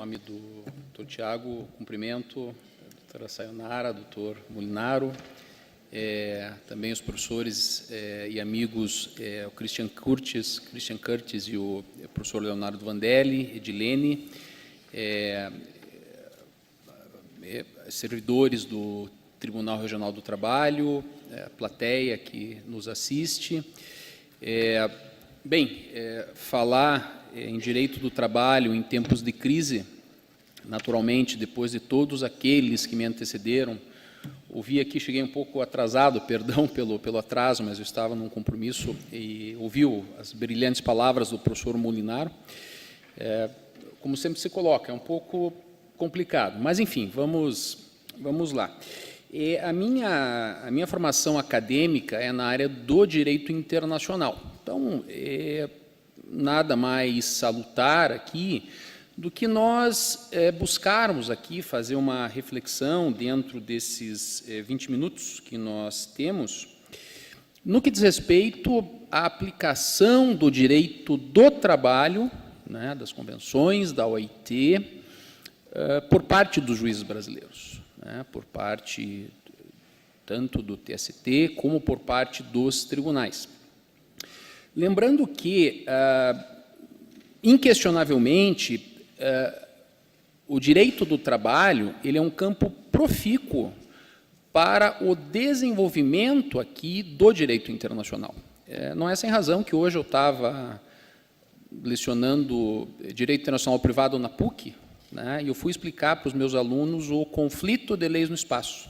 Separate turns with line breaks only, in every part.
nome do Dr. Tiago, cumprimento a doutora Sayonara, doutor Molinaro, também os professores e amigos, o Christian Curtis e o professor Leonardo Vandelli, Edilene, servidores do Tribunal Regional do Trabalho, plateia que nos assiste. Falar em direito do trabalho em tempos de crise, naturalmente, depois de todos aqueles que me antecederam, ouvi aqui, cheguei um pouco atrasado, perdão pelo atraso, mas eu estava num compromisso e ouvi as brilhantes palavras do professor Molinaro. Como sempre se coloca, é um pouco complicado, mas, enfim, vamos lá. A minha formação acadêmica é na área do direito internacional. Então, nada mais salutar aqui do que nós buscarmos aqui fazer uma reflexão dentro desses 20 minutos que nós temos, no que diz respeito à aplicação do direito do trabalho, né, das convenções, da OIT, por parte dos juízes brasileiros, né, por parte tanto do TST como por parte dos tribunais. Lembrando que, inquestionavelmente, o direito do trabalho ele é um campo profícuo para o desenvolvimento aqui do direito internacional. Não é sem razão que hoje eu estava lecionando Direito Internacional Privado na PUC, né, e eu fui explicar para os meus alunos o conflito de leis no espaço.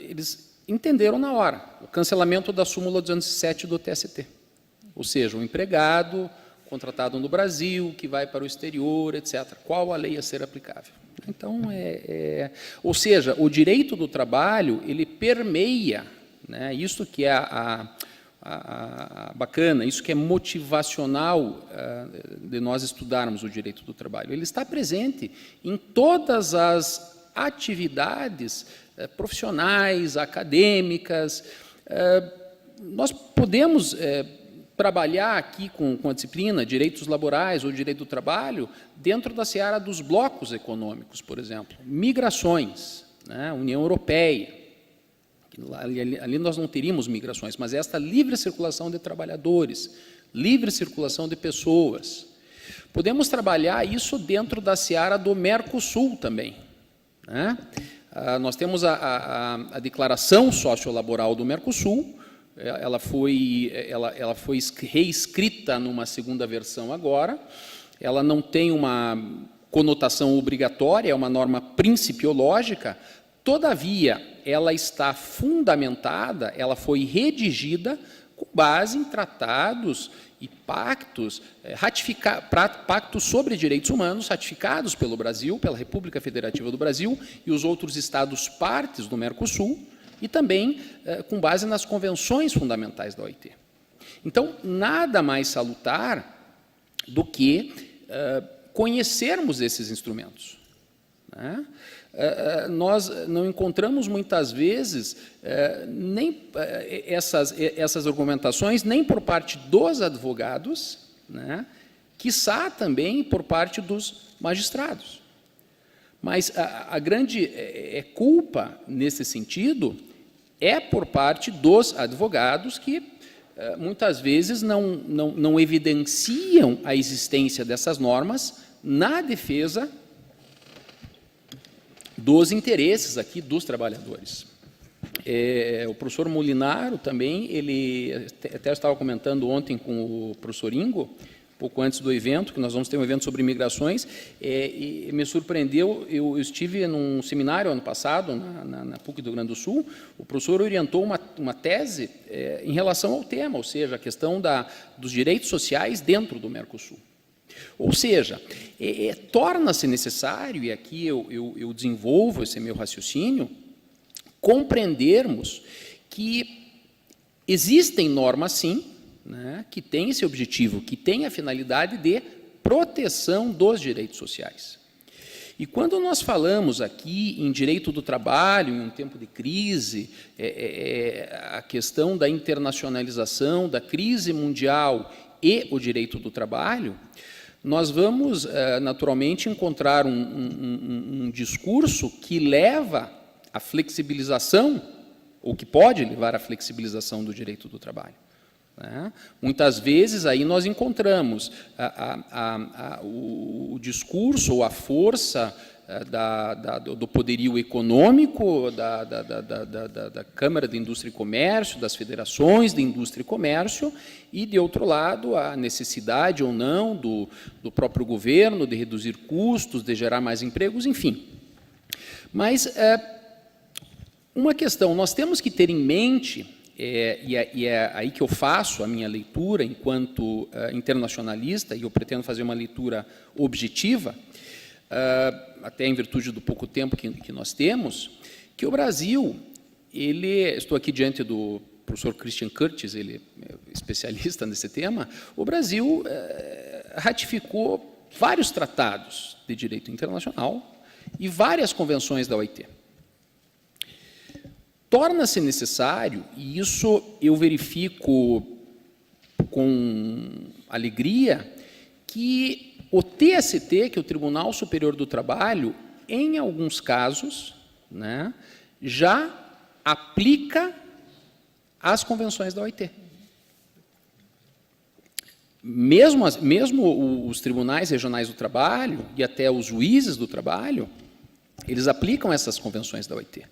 Eles entenderam na hora o cancelamento da súmula 207 do TST, ou seja, o empregado contratado no Brasil, que vai para o exterior, etc. Qual a lei a ser aplicável? Então, ou seja, o direito do trabalho, ele permeia, né, isso que é bacana, isso que é motivacional de nós estudarmos o direito do trabalho. Ele está presente em todas as atividades profissionais, acadêmicas. Nós podemos trabalhar aqui com a disciplina Direitos Laborais ou Direito do Trabalho dentro da seara dos blocos econômicos, por exemplo. Migrações, né, União Europeia. Ali nós não teríamos migrações, mas esta livre circulação de trabalhadores, livre circulação de pessoas. Podemos trabalhar isso dentro da seara do Mercosul também, né? Nós temos a Declaração Sociolaboral do Mercosul. Ela foi reescrita numa segunda versão agora. Ela não tem uma conotação obrigatória, é uma norma principiológica. Todavia, ela está fundamentada, ela foi redigida com base em tratados e pactos, pactos sobre direitos humanos ratificados pelo Brasil, pela República Federativa do Brasil e os outros estados partes do Mercosul, e também com base nas convenções fundamentais da OIT. Então, nada mais salutar do que conhecermos esses instrumentos, né? Nós não encontramos muitas vezes nem essas argumentações nem por parte dos advogados, né, quiçá também por parte dos magistrados. Mas a grande culpa, nesse sentido, é por parte dos advogados que, muitas vezes, não evidenciam a existência dessas normas na defesa dos interesses aqui dos trabalhadores. O professor Molinaro também, ele até estava comentando ontem com o professor Ingo, pouco antes do evento, que nós vamos ter um evento sobre imigrações, e me surpreendeu, eu estive num seminário ano passado, na PUC do Rio Grande do Sul, o professor orientou uma tese em relação ao tema, ou seja, a questão dos direitos sociais dentro do Mercosul. Ou seja, torna-se necessário, e aqui eu desenvolvo esse meu raciocínio, compreendermos que existem normas, sim, né, que têm esse objetivo, que têm a finalidade de proteção dos direitos sociais. E quando nós falamos aqui em direito do trabalho, em um tempo de crise, a questão da internacionalização, da crise mundial e o direito do trabalho, nós vamos, naturalmente, encontrar um discurso que leva à flexibilização, ou que pode levar à flexibilização do direito do trabalho. Né? Muitas vezes aí nós encontramos o discurso ou a força do poderio econômico, da Câmara de Indústria e Comércio, das federações de Indústria e Comércio, e, de outro lado, a necessidade ou não do próprio governo de reduzir custos, de gerar mais empregos, enfim. Mas uma questão, nós temos que ter em mente, e é aí que eu faço a minha leitura enquanto internacionalista, e eu pretendo fazer uma leitura objetiva, até em virtude do pouco tempo que nós temos, que o Brasil, estou aqui diante do professor Christian Curtis, ele é especialista nesse tema, o Brasil ratificou vários tratados de direito internacional e várias convenções da OIT. Torna-se necessário, e isso eu verifico com alegria, que o TST, que é o Tribunal Superior do Trabalho, em alguns casos, né, já aplica as convenções da OIT. Mesmo os tribunais regionais do trabalho e até os juízes do trabalho, eles aplicam essas convenções da OIT.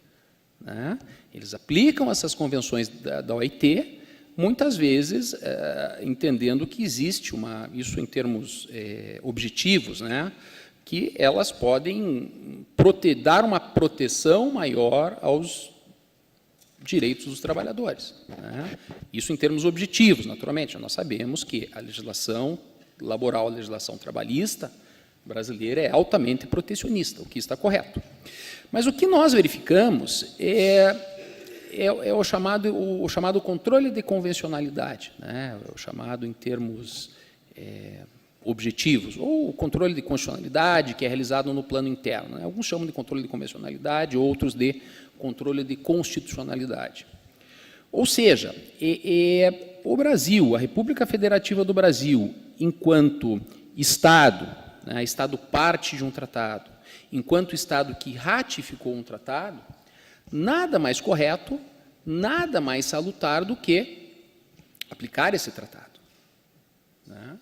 Né? Eles aplicam essas convenções da OIT, muitas vezes entendendo que existe isso em termos objetivos, né? Que elas podem dar uma proteção maior aos direitos dos trabalhadores. Né? Isso em termos objetivos, naturalmente. Nós sabemos que a legislação laboral, a legislação trabalhista brasileira é altamente protecionista, o que está correto. Mas o que nós verificamos é o chamado controle de convencionalidade, né? O chamado em termos objetivos, ou o controle de constitucionalidade, que é realizado no plano interno. Né? Alguns chamam de controle de convencionalidade, outros de controle de constitucionalidade. Ou seja, o Brasil, a República Federativa do Brasil, enquanto Estado, né, Estado parte de um tratado, enquanto Estado que ratificou um tratado, nada mais correto, nada mais salutar do que aplicar esse tratado. Né?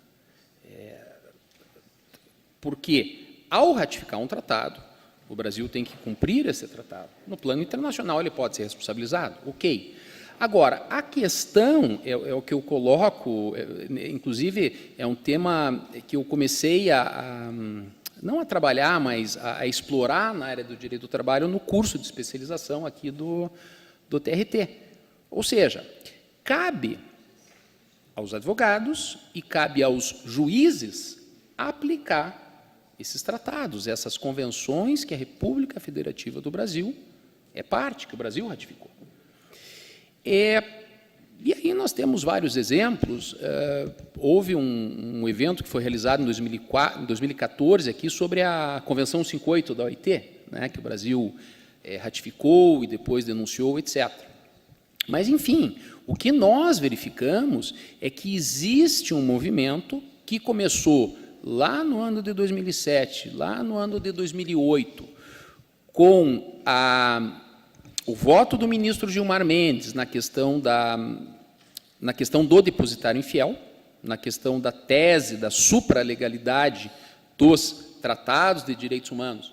Porque, ao ratificar um tratado, o Brasil tem que cumprir esse tratado. No plano internacional, ele pode ser responsabilizado, ok. Agora, a questão, é o que eu coloco, inclusive, é um tema que eu comecei não a trabalhar, mas a explorar na área do direito do trabalho no curso de especialização aqui do TRT. Ou seja, cabe aos advogados e cabe aos juízes aplicar esses tratados, essas convenções que a República Federativa do Brasil é parte, que o Brasil ratificou. E aí nós temos vários exemplos. Houve um evento que foi realizado em 2014 aqui sobre a Convenção 58 da OIT, né, que o Brasil ratificou e depois denunciou, etc. Mas, enfim, o que nós verificamos é que existe um movimento que começou lá no ano de 2007, lá no ano de 2008, com o voto do ministro Gilmar Mendes na questão do depositário infiel, na questão da tese da supralegalidade dos tratados de direitos humanos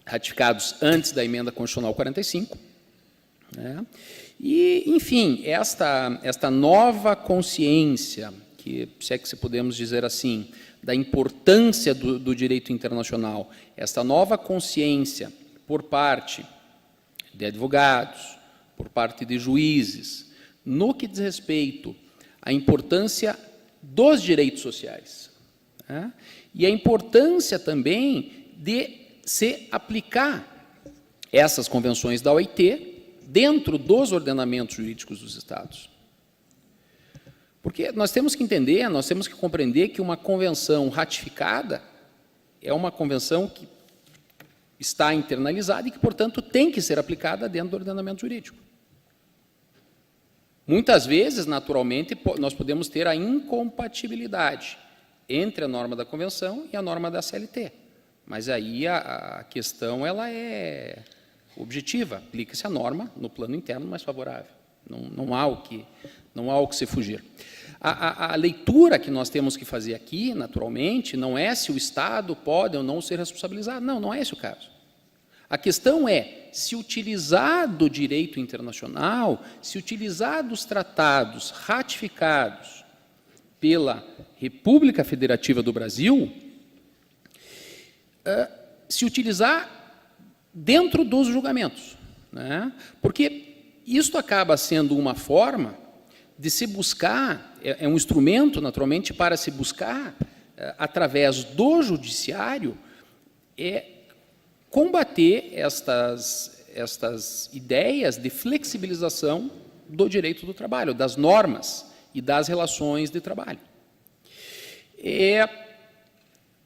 ratificados antes da emenda constitucional 45. Né? E, enfim, esta nova consciência, se é que podemos dizer assim, da importância do direito internacional, esta nova consciência por parte de advogados, por parte de juízes, no que diz respeito à importância dos direitos sociais, né? E a importância também de se aplicar essas convenções da OIT dentro dos ordenamentos jurídicos dos Estados. Porque nós temos que entender, nós temos que compreender que uma convenção ratificada é uma convenção que está internalizada e que, portanto, tem que ser aplicada dentro do ordenamento jurídico. Muitas vezes, naturalmente, nós podemos ter a incompatibilidade entre a norma da convenção e a norma da CLT. Mas aí a questão ela é objetiva, aplica-se a norma no plano interno mais favorável. Não há o que se fugir. A leitura que nós temos que fazer aqui, naturalmente, não é se o Estado pode ou não ser responsabilizado. Não é esse o caso. A questão é, se utilizar do direito internacional, se utilizar dos tratados ratificados pela República Federativa do Brasil, se utilizar dentro dos julgamentos, né? Porque isto acaba sendo uma forma de se buscar, é um instrumento, naturalmente, para se buscar, através do judiciário, combater estas ideias de flexibilização do direito do trabalho, das normas e das relações de trabalho.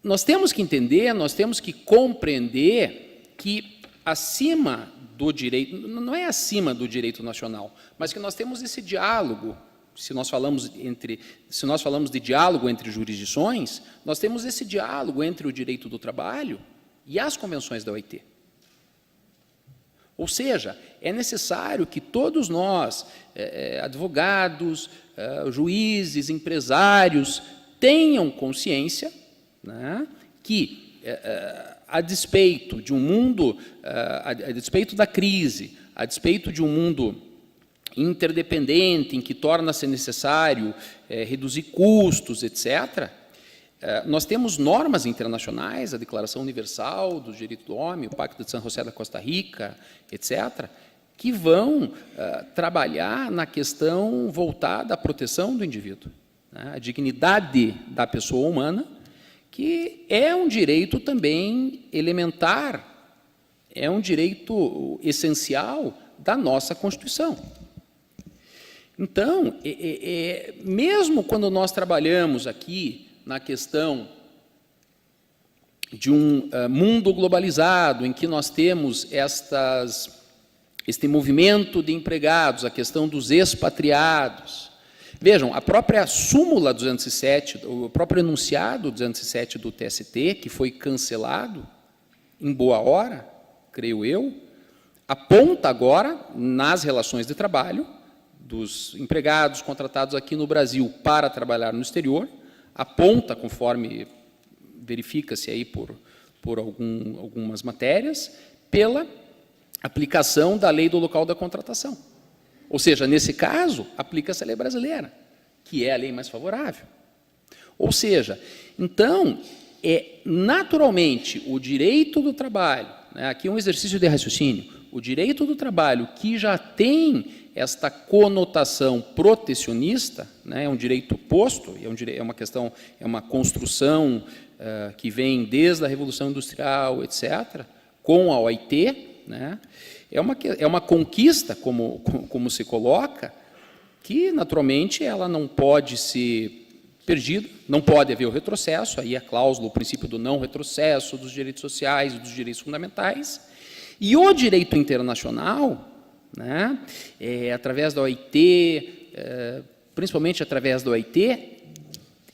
Nós temos que entender, nós temos que compreender que acima do direito, não é acima do direito nacional, mas que nós temos esse diálogo, se nós falamos de diálogo entre jurisdições, nós temos esse diálogo entre o direito do trabalho e as convenções da OIT. Ou seja, é necessário que todos nós, advogados, juízes, empresários, tenham consciência, né, que, a despeito de um mundo, a despeito da crise, a despeito de um mundo interdependente, em que torna-se necessário reduzir custos, etc., nós temos normas internacionais, a Declaração Universal dos Direitos do Homem, o Pacto de San José da Costa Rica, etc., que vão trabalhar na questão voltada à proteção do indivíduo, né, a dignidade da pessoa humana, que é um direito também elementar, é um direito essencial da nossa Constituição. Então, mesmo quando nós trabalhamos aqui na questão de um mundo globalizado, em que nós temos este movimento de empregados, a questão dos expatriados. Vejam, a própria súmula 207, o próprio enunciado 207 do TST, que foi cancelado em boa hora, creio eu, aponta agora, nas relações de trabalho, dos empregados contratados aqui no Brasil para trabalhar no exterior, aponta, conforme verifica-se aí por algumas matérias, pela aplicação da lei do local da contratação. Ou seja, nesse caso, aplica-se a lei brasileira, que é a lei mais favorável. Ou seja, então, naturalmente, o direito do trabalho, né, aqui é um exercício de raciocínio, o direito do trabalho que já tem esta conotação protecionista, né, é um direito posto, é uma questão, é uma construção que vem desde a Revolução Industrial, etc., com a OIT, né, é uma conquista, como se coloca, que, naturalmente, ela não pode ser perdida, não pode haver o retrocesso, aí a cláusula, o princípio do não retrocesso, dos direitos sociais e dos direitos fundamentais, e o direito internacional, né, através da OIT, principalmente através da OIT,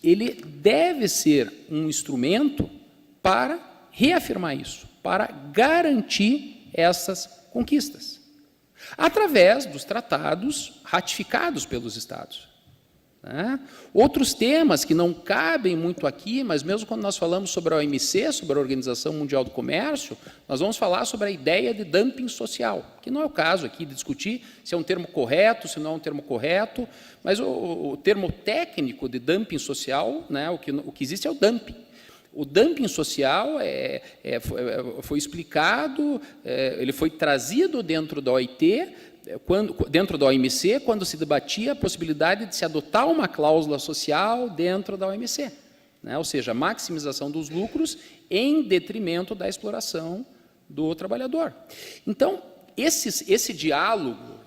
ele deve ser um instrumento para reafirmar isso, para garantir essas conquistas, através dos tratados ratificados pelos Estados. Né? Outros temas que não cabem muito aqui, mas mesmo quando nós falamos sobre a OMC, sobre a Organização Mundial do Comércio, nós vamos falar sobre a ideia de dumping social, que não é o caso aqui de discutir se é um termo correto, se não é um termo correto, mas o termo técnico de dumping social, né, o que existe é o dumping. O dumping social foi explicado, ele foi trazido dentro da OIT, dentro da OMC, quando se debatia a possibilidade de se adotar uma cláusula social dentro da OMC, né? Ou seja, a maximização dos lucros em detrimento da exploração do trabalhador. Então, esse diálogo,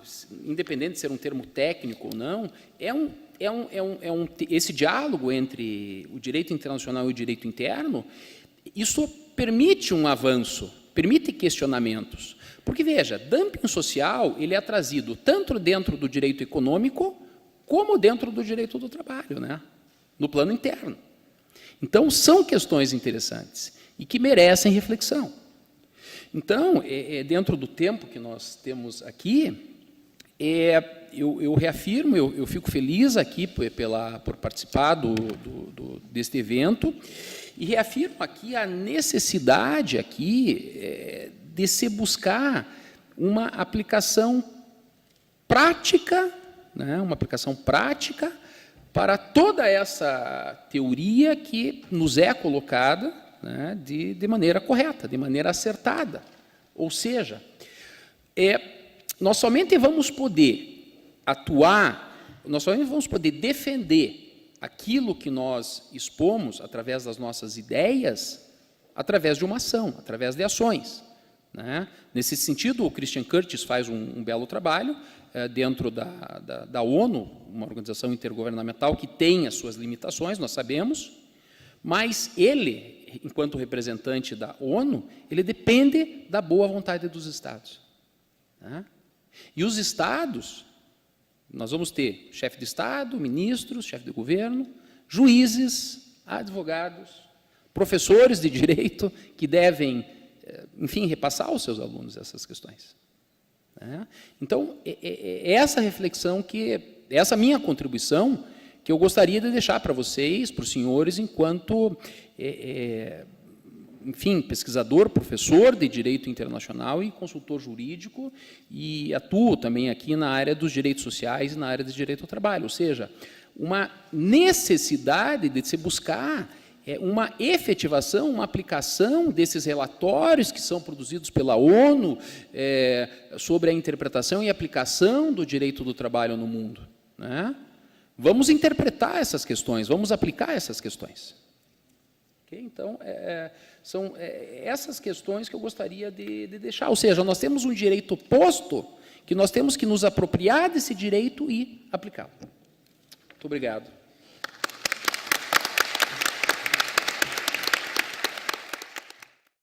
independente de ser um termo técnico ou não, esse diálogo entre o direito internacional e o direito interno, isso permite um avanço, permite questionamentos. Porque, veja, dumping social ele é trazido tanto dentro do direito econômico como dentro do direito do trabalho, né? No plano interno. Então, são questões interessantes e que merecem reflexão. Então, dentro do tempo que nós temos aqui, eu reafirmo, eu fico feliz aqui por participar deste evento e reafirmo aqui a necessidade aqui de se buscar uma aplicação prática, né, uma aplicação prática para toda essa teoria que nos é colocada, né, de maneira correta, de maneira acertada. Ou seja, nós somente vamos poder atuar, nós somente vamos poder defender aquilo que nós expomos através das nossas ideias, através de uma ação, através de ações. Né? Nesse sentido, o Christian Curtis faz um belo trabalho dentro da ONU, uma organização intergovernamental que tem as suas limitações, nós sabemos, mas ele, enquanto representante da ONU, ele depende da boa vontade dos Estados. Né? E os Estados, nós vamos ter chefe de Estado, ministros, chefe de governo, juízes, advogados, professores de direito que devem, enfim, repassar aos seus alunos essas questões. Então, essa reflexão, essa minha contribuição, que eu gostaria de deixar para vocês, para os senhores, enquanto, enfim, pesquisador, professor de Direito Internacional e consultor jurídico, e atuo também aqui na área dos direitos sociais e na área de direito ao trabalho, ou seja, uma necessidade de se buscar uma efetivação, uma aplicação desses relatórios que são produzidos pela ONU sobre a interpretação e aplicação do direito do trabalho no mundo. Né? Vamos interpretar essas questões, vamos aplicar essas questões. Okay? Então, são essas questões que eu gostaria de deixar. Ou seja, nós temos um direito posto que nós temos que nos apropriar desse direito e aplicá-lo. Muito obrigado.